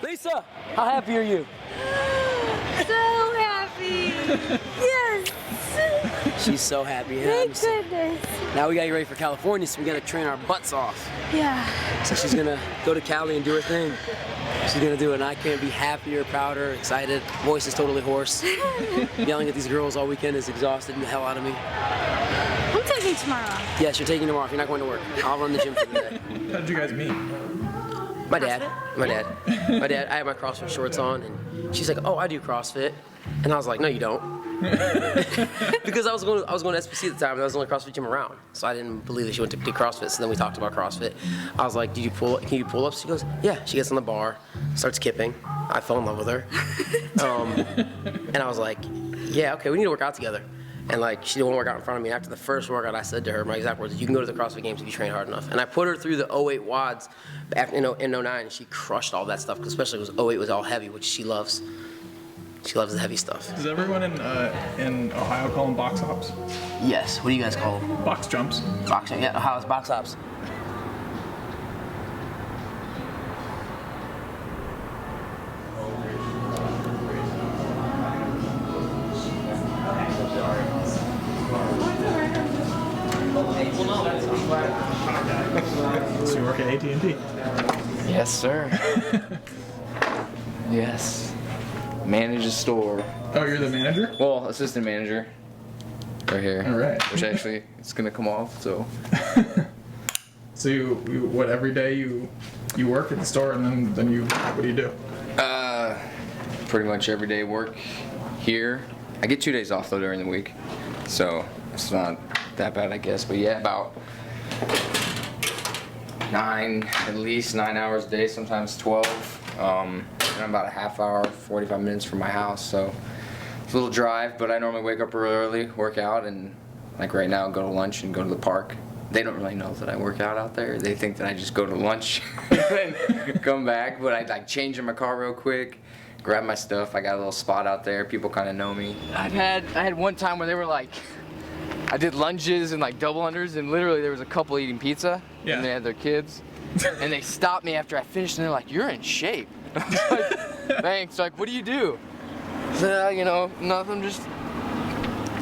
Lisa, how happy are you? So happy. Yes. She's so happy. Thank goodness. Now we gotta get ready for California, so we gotta train our butts off. Yeah. So she's gonna go to Cali and do her thing. She's gonna do it, and I can't be happier, prouder, excited. Voice is totally hoarse. Yelling at these girls all weekend is exhausting the hell out of me. I'm taking tomorrow off. Yes, you're taking tomorrow off. You're not going to work. I'll run the gym for the day. How did you guys meet? My dad. I had my CrossFit shorts on, and she's like, "Oh, I do CrossFit," and I was like, "No, you don't," because I was going to SPC at the time, and that was the only CrossFit gym around, so I didn't believe that she went to do CrossFit. So then we talked about CrossFit. I was like, "Can you pull ups?" She goes, "Yeah." She gets on the bar, starts kipping. I fell in love with her, and I was like, "Yeah, okay, we need to work out together." And like, she didn't want to work out in front of me. After the first workout, I said to her, my exact words, "You can go to the CrossFit Games if you train hard enough." And I put her through the 08 WODs in 09, and she crushed all that stuff, because especially because 08 was all heavy, which she loves. She loves the heavy stuff. Does everyone in Ohio call them box hops? Yes. What do you guys call them? Box jumps. Boxing. Yeah, Ohio's box hops. So you work at AT&T? Yes, sir. Yes. Manage a store. Oh, you're the manager? Well, assistant manager. Right here. All right. Which actually, it's gonna come off, so. So you what, every day you work at the store, and then you, what do you do? Pretty much every day work here. I get 2 days off though during the week, so it's not that bad, I guess. But yeah, about at least 9 hours a day, sometimes 12. And I'm about a half hour, 45 minutes from my house, so it's a little drive. But I normally wake up early, work out, and like right now, go to lunch and go to the park. They don't really know that I work out there. They think that I just go to lunch and come back. But I like change in my car real quick, grab my stuff. I got a little spot out there. People kind of know me. I had one time where they were like, I did lunges and like double unders, and literally there was a couple eating pizza, and they had their kids, and they stopped me after I finished, and they're like, "You're in shape." I was like, "Thanks." Like, "What do you do?" I said, "You know, nothing, just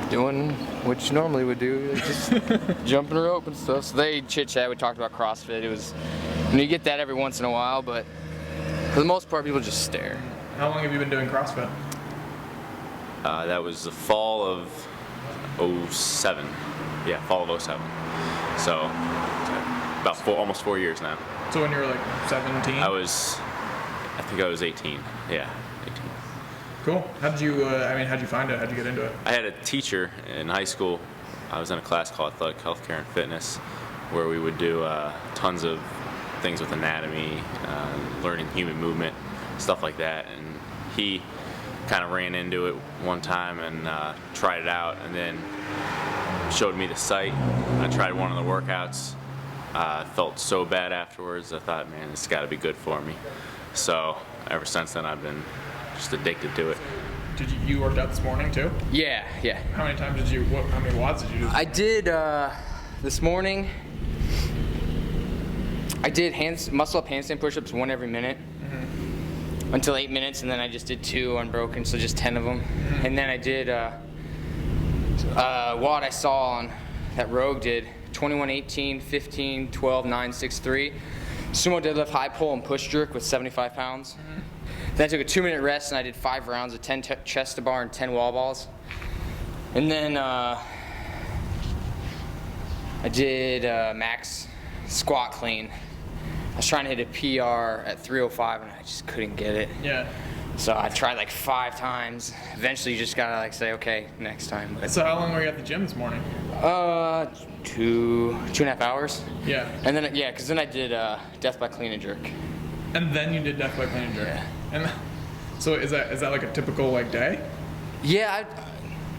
doing what you normally would do, just jumping rope and stuff." So they chit chat. We talked about CrossFit. It was, you get that every once in a while, but for the most part, people just stare. How long have you been doing CrossFit? That was the fall of 07. Yeah, fall of 07. So about almost 4 years now. So when you were like 17? I think I was 18. Yeah, 18. Cool. How'd you find it? How'd you get into it? I had a teacher in high school. I was in a class called Athletic Healthcare and Fitness, where we would do tons of things with anatomy, learning human movement, stuff like that. And he kind of ran into it one time and tried it out, and then showed me the site. I tried one of the workouts. Felt so bad afterwards. I thought, man, this has got to be good for me. So ever since then, I've been just addicted to it. Did you worked out this morning too? Yeah. How many times did you? How many watts did you do? I did this morning. I did muscle up handstand push-ups 1 every minute. Until 8 minutes, and then I just did 2 unbroken, so just 10 of them. And then I did WOD I saw on that Rogue did 21, 18, 15, 12, 9, 6, 3. Sumo deadlift, high pull, and push jerk with 75 pounds. Then I took a 2-minute rest, and I did 5 rounds of 10 chest to bar and 10 wall balls. And then I did max squat clean. I was trying to hit a PR at 305, and I just couldn't get it. Yeah. So I tried like 5 times. Eventually, you just gotta like say, okay, next time. So how long were you at the gym this morning? 2.5 hours. Yeah. And then because then I did death by clean and jerk. And then you did death by clean and jerk. Yeah. And so is that like a typical like day? Yeah.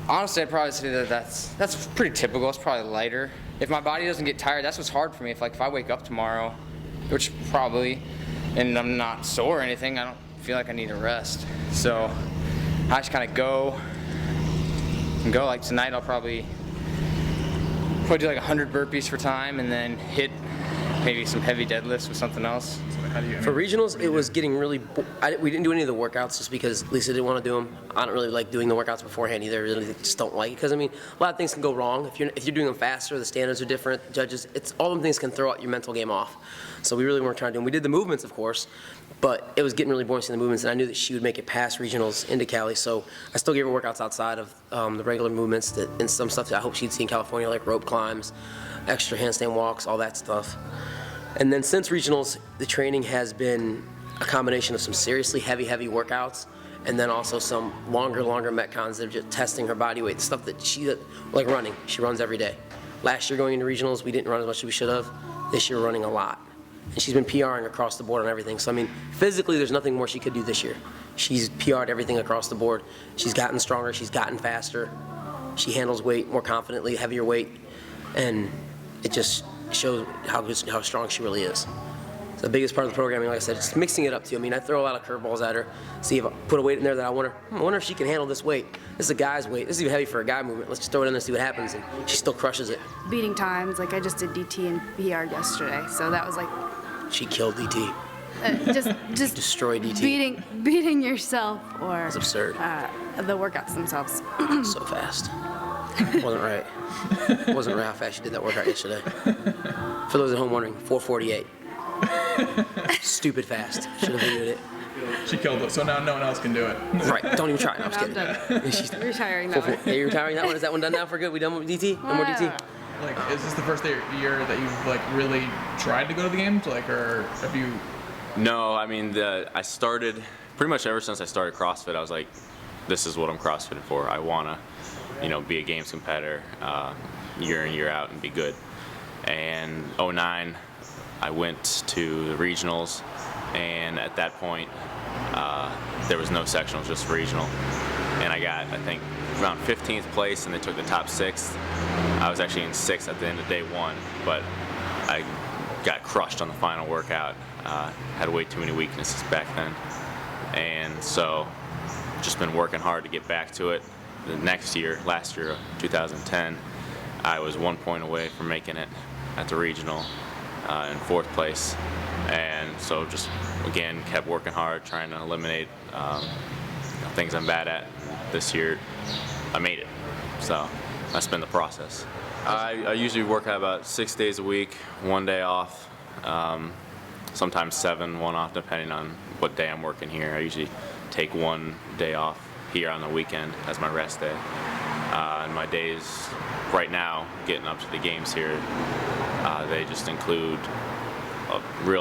Honestly, I'd probably say that's pretty typical. It's probably lighter. If my body doesn't get tired, that's what's hard for me. If I wake up tomorrow, which probably, and I'm not sore or anything, I don't feel like I need a rest. So I just kind of go. Like tonight, I'll probably do like 100 burpees for time, and then hit maybe some heavy deadlifts with something else. So how do you? For regionals, it was getting really. We didn't do any of the workouts just because Lisa didn't want to do them. I don't really like doing the workouts beforehand either. I really just don't like it because I mean, a lot of things can go wrong if you're doing them faster. The standards are different. Judges, it's all them things can throw out your mental game off. So we really weren't trying to do them. We did the movements, of course, but it was getting really boring seeing the movements, and I knew that she would make it past regionals into Cali. So I still gave her workouts outside of the regular movements and some stuff that I hope she'd see in California, like rope climbs, extra handstand walks, all that stuff. And then since regionals, the training has been a combination of some seriously heavy workouts and then also some longer metcons that are just testing her body weight, stuff that like running. She runs every day. Last year going into regionals, we didn't run as much as we should have. This year we're running a lot. And she's been PRing across the board on everything. So I mean, physically there's nothing more she could do this year. She's PR'd everything across the board. She's gotten stronger, she's gotten faster. She handles weight more confidently, heavier weight, and it just shows how strong she really is. So the biggest part of the programming, like I said, is mixing it up too. I mean, I throw a lot of curveballs at her, see if I put a weight in there that I wonder if she can handle this weight. This is a guy's weight. This is even heavy for a guy movement. Let's just throw it in there and see what happens, and she still crushes it. Beating times, like I just did DT and PR yesterday, so that was like She killed DT. just Destroyed DT. beating yourself or It's absurd. the workouts themselves. So fast. Wasn't right. Wasn't right how fast she did that workout yesterday. For those at home wondering, 4:48. Stupid fast. Should have videoed it. She killed it, so now no one else can do it. Right. Don't even try. No, I'm just I'm kidding. done. She's Retiring that one. Are you retiring that one? Is that one done now for good? We done with DT? No more DT? Like, is this the first year that you've like really tried to go to the games? Like, or have you? No, I mean, I started pretty much ever since I started CrossFit. I was like, this is what I'm CrossFitting for. I wanna, be a games competitor, year in year out and be good. And '09, I went to the regionals, and at that point, there was no sectionals, just regional. And I got, I think, around 15th place, and they took the top 6th. I was actually in 6th at the end of day 1, but I got crushed on the final workout. Had way too many weaknesses back then. And so, just been working hard to get back to it. The next year, last year, 2010, I was 1 point away from making it at the regional in 4th place. And so just, again, kept working hard, trying to eliminate things I'm bad at. This year, I made it. So that's been the process. I usually work out about 6 days a week, 1 day off, sometimes 7, 1 off, depending on what day I'm working here. I usually take 1 day off here on the weekend as my rest day. And my days right now, getting up to the games here, they just include a real